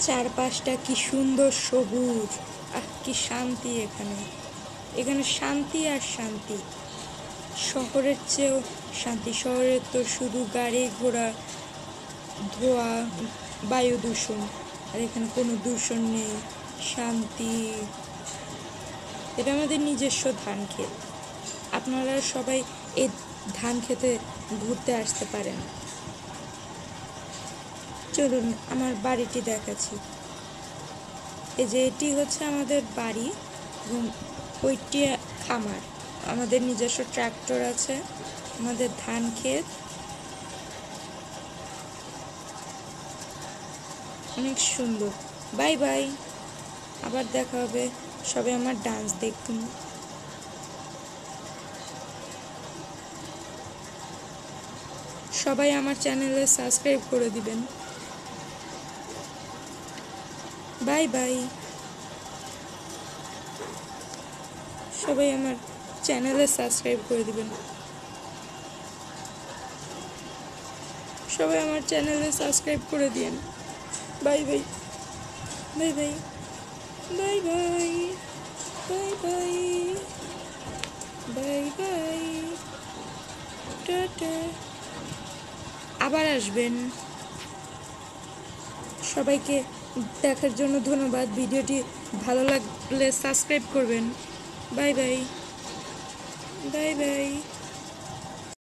চারপাশটা কি সুন্দর সবুজ, কি শান্তি। এখানে এখানে শান্তি আর শান্তি, শহরের চেয়েও শান্তি। শহরের তো শুধু গাড়ি ঘোড়া, ধোঁয়া, বায়ু দূষণ, আর এখানে কোনো দূষণ নেই, শান্তি। এটা আমাদের নিজস্ব ধান ক্ষেত। আপনারা সবাই এই ধান খেতে ঘুরতে আসতে পারেন। চলুন আমার বাড়িটি দেখাচ্ছি। এই যে এটি হচ্ছে আমাদের বাড়ি এবং ওইটি খামার। আমাদের নিজস্ব ট্রাক্টর আছে, আমাদের ধান ক্ষেত অনেক সুন্দর। বাই বাই, আবার দেখা হবে। সবাই আমার ডান্স দেখুন। সবাই আমার চ্যানেলে সাবস্ক্রাইব করে দিবেন। বাই বাই, সবাই আমার চ্যানেলে সাবস্ক্রাইব করে দিবেন। সবাই আমার চ্যানেলে সাবস্ক্রাইব করে দিন। Bye bye, bye bye, bye bye, bye bye, bye bye, tata. আবার আসবেন। সবাইকে দেখার জন্য ধন্যবাদ। ভিডিওটি ভালো লাগলে সাবস্ক্রাইব করবেন। Bye bye, bye bye.